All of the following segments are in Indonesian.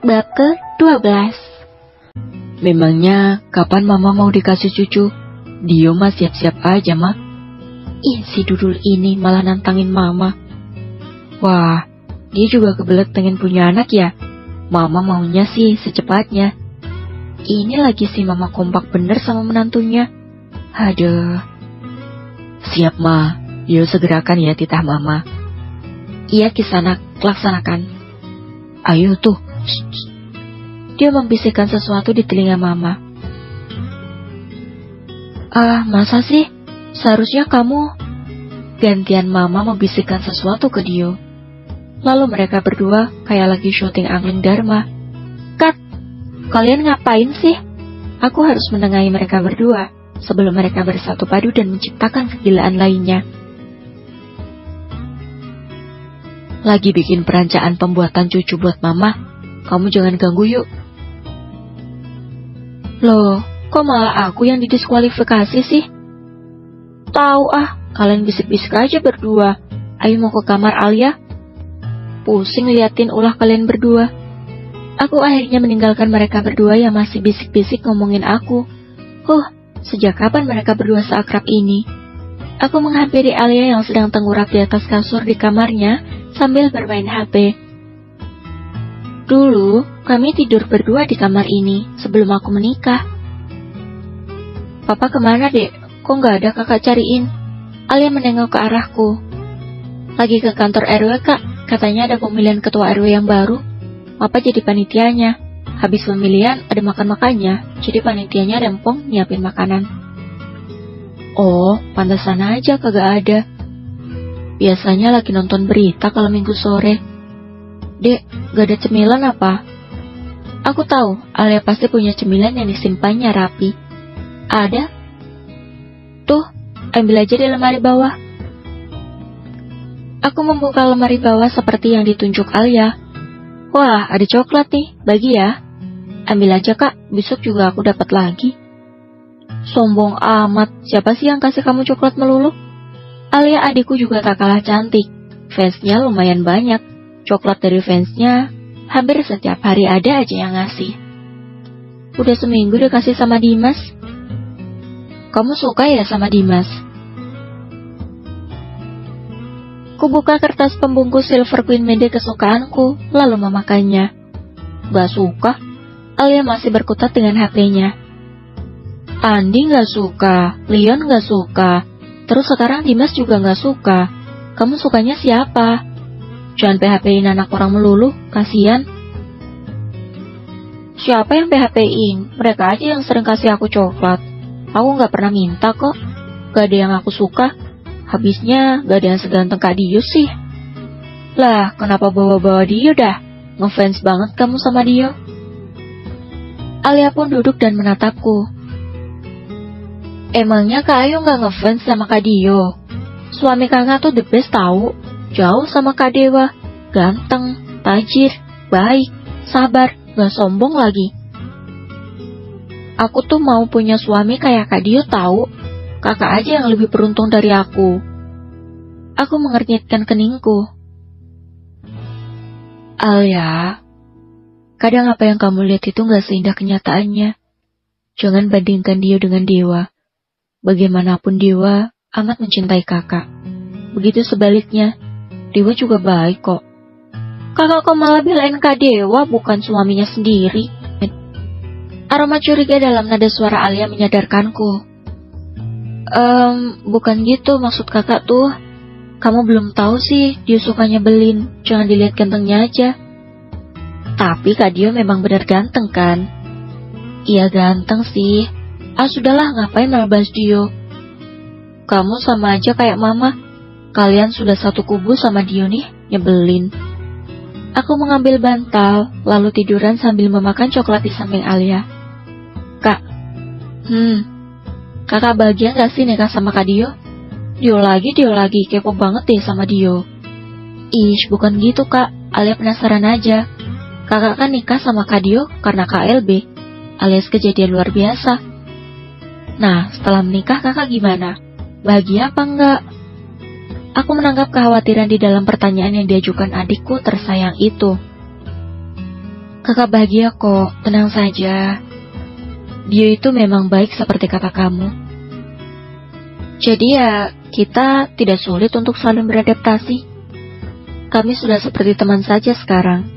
Bab ke-12. Memangnya kapan mama mau dikasih cucu? Dio mah siap-siap aja mah. Ih, si Dudul ini malah nantangin mama. Wah, dia juga kebelet pengen punya anak ya. Mama maunya sih secepatnya. Ini lagi si mama kompak bener sama menantunya. Aduh. Siap ma, Dio segerakan ya titah mama. Iya Kisanak, laksanakan. Ayo tuh. Dia membisikkan sesuatu di telinga mama. Masa sih? Seharusnya kamu... Gantian mama membisikkan sesuatu ke Dio. Lalu mereka berdua kayak lagi syuting angling Dharma. Kat, kalian ngapain sih? Aku harus menengahi mereka berdua sebelum mereka bersatu padu dan menciptakan kegilaan lainnya. Lagi bikin perancangan pembuatan cucu buat mama. Kamu jangan ganggu yuk. Loh, kok malah aku yang didiskualifikasi sih? Tahu kalian bisik-bisik aja berdua. Ayo mau ke kamar Alia. Pusing liatin ulah kalian berdua. Aku akhirnya meninggalkan mereka berdua yang masih bisik-bisik ngomongin aku. Sejak kapan mereka berdua seakrab ini? Aku menghampiri Alia yang sedang tengkurap di atas kasur di kamarnya sambil bermain HP. Dulu, kami tidur berdua di kamar ini sebelum aku menikah. Papa kemana, Dek? Kok nggak ada kakak cariin? Alia menengok ke arahku. Lagi ke kantor RW, Kak. Katanya ada pemilihan ketua RW yang baru. Papa jadi panitianya. Habis pemilihan ada makan-makannya, jadi panitianya rempong nyiapin makanan. Oh, pantesan aja kagak ada. Biasanya lagi nonton berita kalau minggu sore. Dek, gak ada cemilan apa? Aku tahu, Alia pasti punya cemilan yang disimpannya rapi. Ada? Tuh, ambil aja di lemari bawah. Aku membuka lemari bawah seperti yang ditunjuk Alia. Wah, ada coklat nih, bagi ya. Ambil aja Kak, besok juga aku dapat lagi. Sombong amat, siapa sih yang kasih kamu coklat melulu? Alia adikku juga tak kalah cantik. Fansnya lumayan banyak. Coklat dari fansnya hampir setiap hari ada aja yang ngasih. Udah seminggu dikasih sama Dimas. Kamu suka ya sama Dimas? Kubuka kertas pembungkus Silver Queen Mede kesukaanku, lalu memakannya. Gak suka. Alia masih berkutat dengan HP-nya. Andi gak suka, Leon gak suka, terus sekarang Dimas juga gak suka. Kamu sukanya siapa? Jangan PHP-in anak orang melulu, kasihan. Siapa yang PHP-in? Mereka aja yang sering kasih aku coklat. Aku gak pernah minta kok. Gak ada yang aku suka. Habisnya gak ada yang seganteng Kak Dio sih. Lah, kenapa bawa-bawa Dio dah? Ngefans banget kamu sama Dio. Alia pun duduk dan menatapku. Emangnya Kak Ayu gak ngefans sama Kak Dio? Suami kakak tuh the best tahu. Jauh sama Kak Dewa, ganteng, tajir, baik, sabar, gak sombong lagi. Aku tuh mau punya suami kayak Kak Dio tahu. Kakak aja yang lebih beruntung dari aku. Aku mengernyitkan keningku. Alia, kadang apa yang kamu lihat itu gak seindah kenyataannya. Jangan bandingkan Dio dengan Dewa. Bagaimanapun Dewa amat mencintai kakak. Begitu sebaliknya, Dewa juga baik kok. Kakak kok malah belain Kak Dewa, bukan suaminya sendiri. Aroma curiga dalam nada suara Alia menyadarkanku. Bukan gitu maksud kakak tuh. Kamu belum tahu sih, dia sukanya belin. Jangan dilihat gantengnya aja. Tapi Kak Dio memang benar ganteng kan? Iya ganteng sih. Sudahlah, ngapain malah bahas Dio? Kamu sama aja kayak mama. Kalian sudah satu kubu sama Dio nih, nyebelin. Aku mengambil bantal, lalu tiduran sambil memakan coklat di samping Alia. Kak, kakak bahagia gak sih nikah sama Kak Dio? Dio lagi, kepo banget deh sama Dio. Ish, bukan gitu Kak, Alia penasaran aja. Kakak kan nikah sama Kak Dio karena KLB, alias kejadian luar biasa. Nah, setelah menikah kakak gimana? Bahagia apa enggak? Aku menangkap kekhawatiran di dalam pertanyaan yang diajukan adikku tersayang itu. Kakak bahagia kok, tenang saja. Dia itu memang baik seperti kata kamu. Jadi ya, kita tidak sulit untuk saling beradaptasi. Kami sudah seperti teman saja sekarang.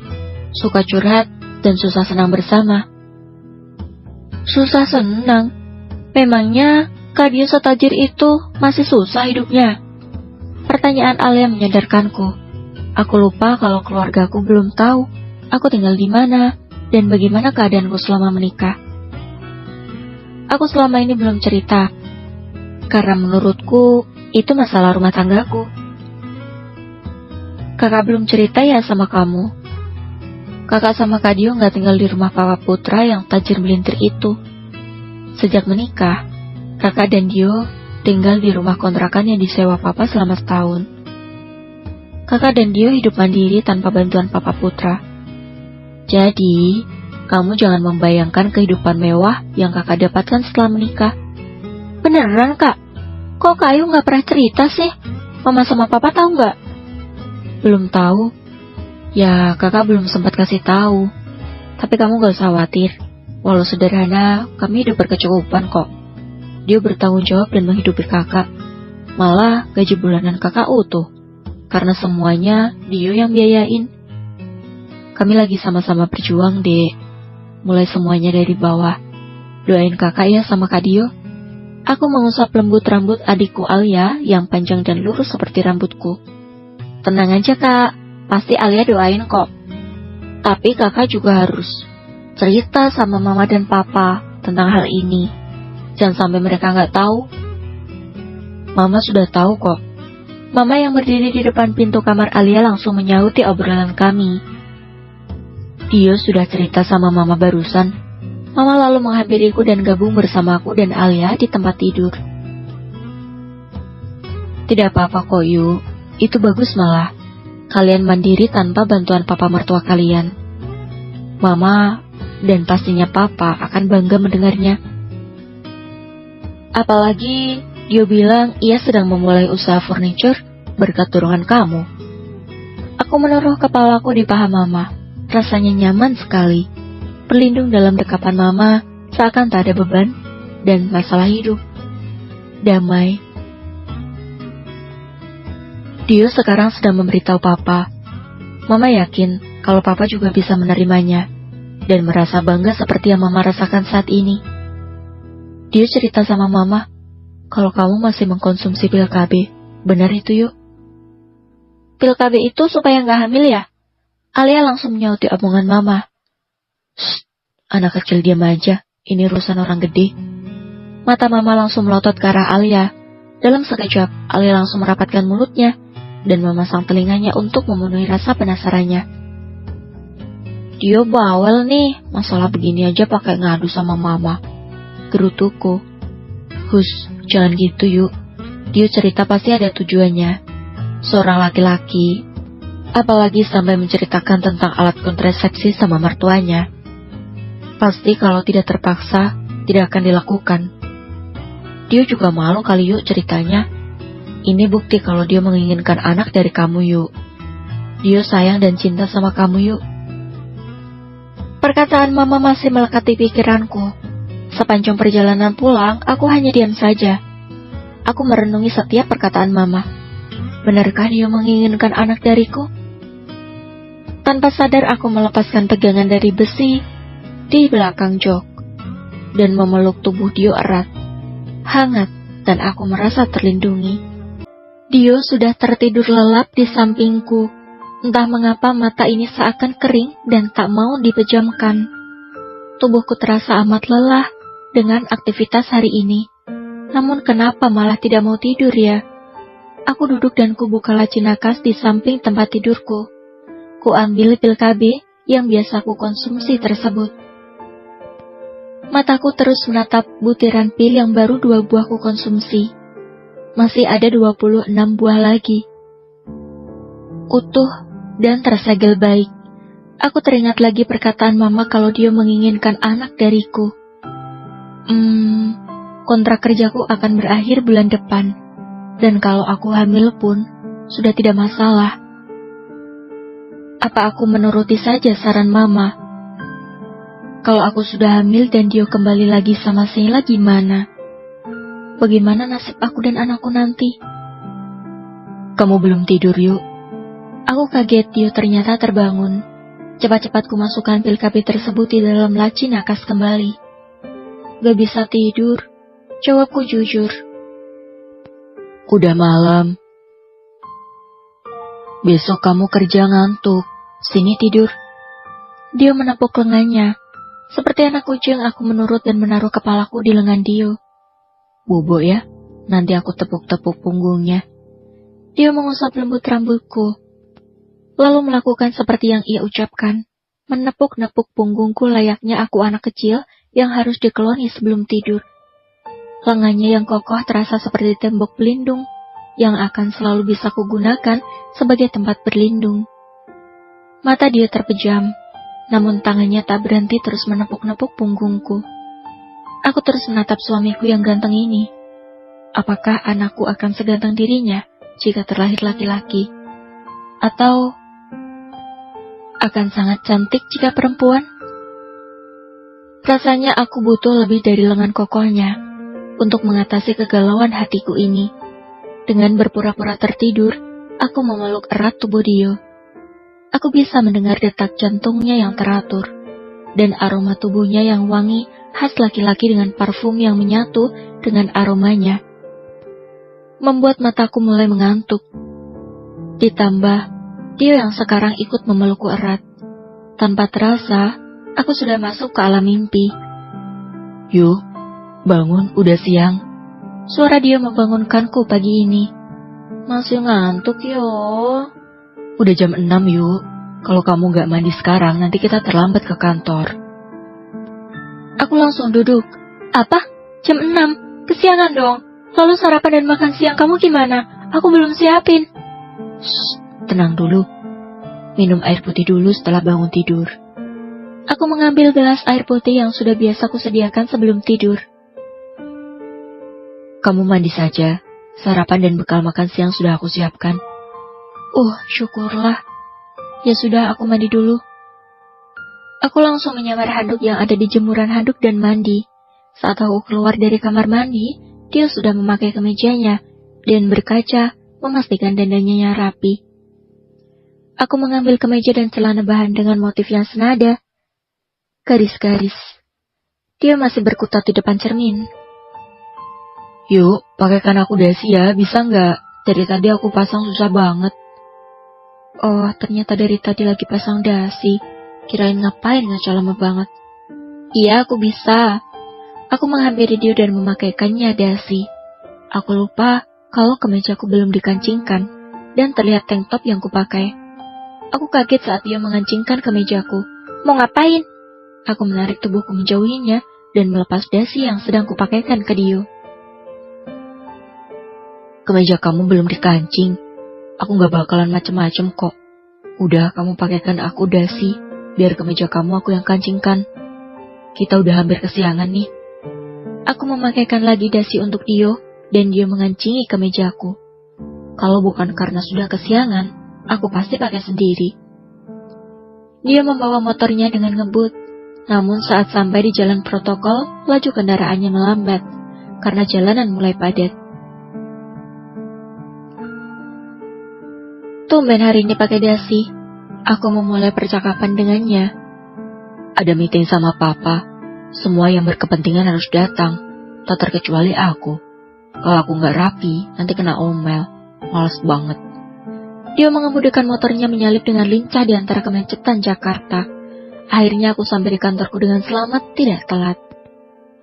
Suka curhat dan susah senang bersama. Susah senang? Memangnya Kak Dio setajir itu masih susah hidupnya? Pertanyaan Alia menyadarkanku. Aku lupa kalau keluargaku belum tahu aku tinggal di mana dan bagaimana keadaanku selama menikah. Aku selama ini belum cerita, karena menurutku itu masalah rumah tanggaku. Kakak belum cerita ya sama kamu? Kakak sama Kak Dio gak tinggal di rumah Papa Putra yang tajir melintir itu. Sejak menikah, kakak dan Dio tinggal di rumah kontrakan yang disewa Papa selama setahun. Kakak dan Dio hidup mandiri tanpa bantuan Papa Putra. Jadi, kamu jangan membayangkan kehidupan mewah yang kakak dapatkan setelah menikah. Beneran, Kak? Kok Kak Ayu gak pernah cerita sih? Mama sama Papa tahu gak? Belum tahu. Ya, kakak belum sempat kasih tahu. Tapi kamu gak usah khawatir. Walau sederhana, kami hidup berkecukupan kok. Dia bertanggung jawab dan menghidupi kakak. Malah gaji bulanan kakak utuh. Karena semuanya Dio yang biayain. Kami lagi sama-sama berjuang, Dek. Mulai semuanya dari bawah. Doain kakak ya sama Kak Dio. Aku mengusap lembut rambut adikku Alia yang panjang dan lurus seperti rambutku. Tenang aja, Kak. Pasti Alia doain kok. Tapi kakak juga harus cerita sama mama dan papa tentang hal ini. Jangan sampai mereka nggak tahu. Mama sudah tahu kok. Mama yang berdiri di depan pintu kamar Alia langsung menyauti obrolan kami. Dio sudah cerita sama mama barusan. Mama lalu menghampiriku dan gabung bersama aku dan Alia di tempat tidur. Tidak apa-apa kok, Yu. Itu bagus malah. Kalian mandiri tanpa bantuan papa mertua kalian. Mama dan pastinya papa akan bangga mendengarnya. Apalagi Dio bilang ia sedang memulai usaha furniture berkat dorongan kamu. Aku menaruh kepalaku di paha mama. Rasanya nyaman sekali. Berlindung dalam dekapan mama seakan tak ada beban dan masalah hidup. Damai. Dio sekarang sedang memberitahu papa. Mama yakin kalau papa juga bisa menerimanya dan merasa bangga seperti yang mama rasakan saat ini. Dio cerita sama mama kalau kamu masih mengkonsumsi pil KB. Benar itu, Yuk? Pil KB itu supaya nggak hamil ya? Alia langsung menyauti omongan mama. Shh, anak kecil diam aja. Ini urusan orang gede. Mata mama langsung melotot ke arah Alia. Dalam sekejap, Alia langsung merapatkan mulutnya dan memasang telinganya untuk memenuhi rasa penasarannya. Dio bawel nih, masalah begini aja pakai ngadu sama mama. Gerutuku. Hush, jangan gitu Yuk. Dio cerita pasti ada tujuannya. Seorang laki-laki, apalagi sampai menceritakan tentang alat kontrasepsi sama mertuanya. Pasti kalau tidak terpaksa, tidak akan dilakukan. Dio juga malu kali Yuk ceritanya. Ini bukti kalau dia menginginkan anak dari kamu, Yuk. Dio sayang dan cinta sama kamu, Yuk. Perkataan mama masih melekat di pikiranku. Sepanjang perjalanan pulang, aku hanya diam saja. Aku merenungi setiap perkataan mama. Benarkah dia menginginkan anak dariku? Tanpa sadar aku melepaskan pegangan dari besi di belakang jok dan memeluk tubuh Dio erat, hangat, dan aku merasa terlindungi. Dio sudah tertidur lelap di sampingku. Entah mengapa mata ini seakan kering dan tak mau dipejamkan. Tubuhku terasa amat lelah dengan aktivitas hari ini. Namun kenapa malah tidak mau tidur ya? Aku duduk dan kubuka laci nakas di samping tempat tidurku. Ku ambil pil KB yang biasa ku konsumsi tersebut. Mataku terus menatap butiran pil yang baru 2 buah ku konsumsi. Masih ada 26 buah lagi. Utuh dan tersegel baik. Aku teringat lagi perkataan mama kalau dia menginginkan anak dariku. Kontrak kerjaku akan berakhir bulan depan. Dan kalau aku hamil pun, sudah tidak masalah. Apa aku menuruti saja saran mama? Kalau aku sudah hamil dan Dio kembali lagi sama Sheila gimana? Bagaimana nasib aku dan anakku nanti? Kamu belum tidur, Yu? Aku kaget Dio ternyata terbangun. Cepat-cepat ku masukkan pil KB tersebut di dalam laci nakas kembali. Gak bisa tidur, jawabku jujur. Udah malam. Besok kamu kerja ngantuk. Sini tidur. Dio menepuk lengannya. Seperti anak kucing, aku menurut dan menaruh kepalaku di lengan Dio. Bobo ya, nanti aku tepuk-tepuk punggungnya. Dio mengusap lembut rambutku, lalu melakukan seperti yang ia ucapkan, menepuk-nepuk punggungku layaknya aku anak kecil yang harus dikeloni sebelum tidur. Lengannya yang kokoh terasa seperti tembok pelindung, yang akan selalu bisa kugunakan sebagai tempat berlindung. Mata Dio terpejam, namun tangannya tak berhenti terus menepuk-nepuk punggungku. Aku terus menatap suamiku yang ganteng ini. Apakah anakku akan seganteng dirinya jika terlahir laki-laki? Atau akan sangat cantik jika perempuan? Rasanya aku butuh lebih dari lengan kokohnya untuk mengatasi kegalauan hatiku ini. Dengan berpura-pura tertidur, aku memeluk erat tubuh Dio. Aku bisa mendengar detak jantungnya yang teratur, dan aroma tubuhnya yang wangi khas laki-laki dengan parfum yang menyatu dengan aromanya. Membuat mataku mulai mengantuk. Ditambah, Dio yang sekarang ikut memelukku erat. Tanpa terasa, aku sudah masuk ke alam mimpi. Yu, bangun, udah siang. Suara Dio membangunkanku pagi ini. Masih ngantuk yo. Udah jam 6, Yu. Kalau kamu gak mandi sekarang, nanti kita terlambat ke kantor. Aku langsung duduk. Apa? Jam 6? Kesiangan dong. Lalu sarapan dan makan siang kamu gimana? Aku belum siapin. Shh, tenang dulu. Minum air putih dulu setelah bangun tidur. Aku mengambil gelas air putih yang sudah biasa kusediakan sebelum tidur. Kamu mandi saja. Sarapan dan bekal makan siang sudah aku siapkan. Syukurlah. Ya sudah, aku mandi dulu. Aku langsung menyamar handuk yang ada di jemuran handuk dan mandi. Saat aku keluar dari kamar mandi, dia sudah memakai kemejanya dan berkaca, memastikan dandannya rapi. Aku mengambil kemeja dan celana bahan dengan motif yang senada. Garis-garis. Dia masih berkutat di depan cermin. Yuk, pakaikan aku dasi ya, bisa nggak? Dari tadi aku pasang susah banget. Oh, ternyata dari tadi lagi pasang dasi. Kirain ngapain ngaca lama banget. Iya, aku bisa. Aku menghampiri dia dan memakaikannya dasi. Aku lupa kalau kemejaku belum dikancingkan dan terlihat tank top yang kupakai. Aku kaget saat dia mengancingkan kemejaku. Mau ngapain? Aku menarik tubuhku menjauhinya dan melepas dasi yang sedang kupakaikan ke Dio. Kemeja kamu belum dikancing. Aku gak bakalan macem-macem kok. Udah, kamu pakaikan aku dasi, biar kemeja kamu aku yang kancingkan. Kita udah hampir kesiangan nih. Aku memakaikan lagi dasi untuk Dio, dan Dio mengancingi kemejaku. Kalau bukan karena sudah kesiangan, aku pasti pakai sendiri. Dia membawa motornya dengan ngebut, namun saat sampai di jalan protokol, laju kendaraannya melambat, karena jalanan mulai padat. Tumben hari ini pakai dasi. Aku memulai percakapan dengannya. Ada meeting sama papa. Semua yang berkepentingan harus datang. Tak terkecuali aku. Kalau aku gak rapi, nanti kena omel. Males banget. Dia mengemudikan motornya menyalip dengan lincah di antara kemacetan Jakarta. Akhirnya aku sampai di kantorku dengan selamat, tidak telat.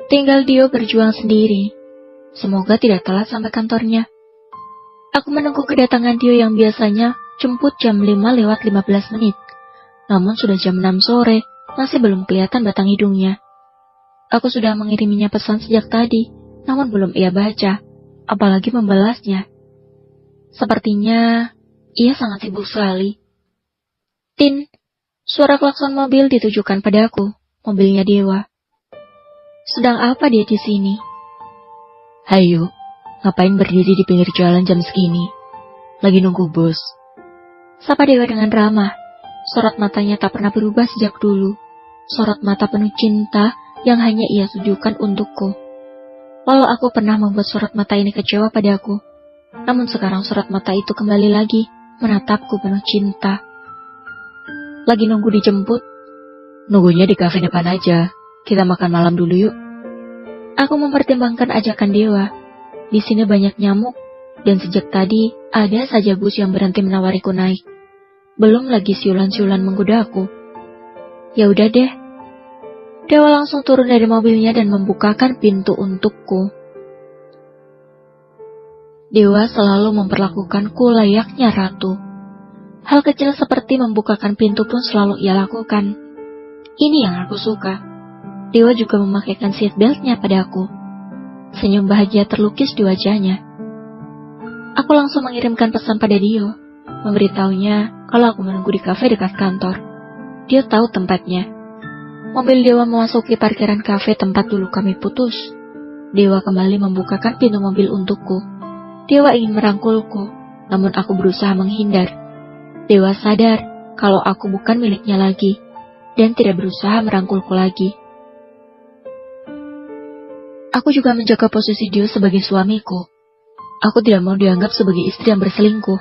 Tinggal Dio berjuang sendiri. Semoga tidak telat sampai kantornya. Aku menunggu kedatangan Dio yang biasanya jemput jam 5:15. Namun sudah jam 6 sore, masih belum kelihatan batang hidungnya. Aku sudah mengiriminya pesan sejak tadi, namun belum ia baca, apalagi membalasnya. Sepertinya ia sangat sibuk sekali. Tin, suara klakson mobil ditujukan padaku, mobilnya Dewa. Sedang apa dia di sini? Hayu. Ngapain berdiri di pinggir jalan jam segini? Lagi nunggu bos. Sapa Dewa dengan ramah. Sorot matanya tak pernah berubah sejak dulu. sorot mata penuh cinta yang hanya ia tujukan untukku. Walau aku pernah membuat sorot mata ini kecewa padaku, namun sekarang sorot mata itu kembali lagi menatapku penuh cinta. Lagi nunggu dijemput? Nunggunya di kafe depan aja. Kita makan malam dulu yuk. Aku mempertimbangkan ajakan Dewa. Di sini banyak nyamuk, dan sejak tadi ada saja bus yang berhenti menawariku naik. Belum lagi siulan-siulan menggoda aku. Ya udah deh. Dewa langsung turun dari mobilnya dan membukakan pintu untukku. Dewa selalu memperlakukanku layaknya ratu. Hal kecil seperti membukakan pintu pun selalu ia lakukan. Ini yang aku suka. Dewa juga memakaikan seatbeltnya padaku. Senyum bahagia terlukis di wajahnya. Aku langsung mengirimkan pesan pada Dio, memberitahunya kalau aku menunggu di kafe dekat kantor. Dia tahu tempatnya. Mobil Dewa memasuki parkiran kafe tempat dulu kami putus. Dewa kembali membukakan pintu mobil untukku. Dewa ingin merangkulku, namun aku berusaha menghindar. Dewa sadar kalau aku bukan miliknya lagi, dan tidak berusaha merangkulku lagi. Aku juga menjaga posisi Dio sebagai suamiku. Aku tidak mau dianggap sebagai istri yang berselingkuh.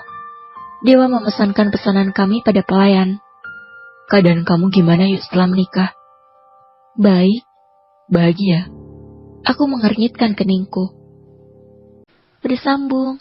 Dewa memesankan pesanan kami pada pelayan. Keadaan kamu gimana yuk setelah menikah? Baik. Bahagia? Aku mengernyitkan keningku. Bersambung.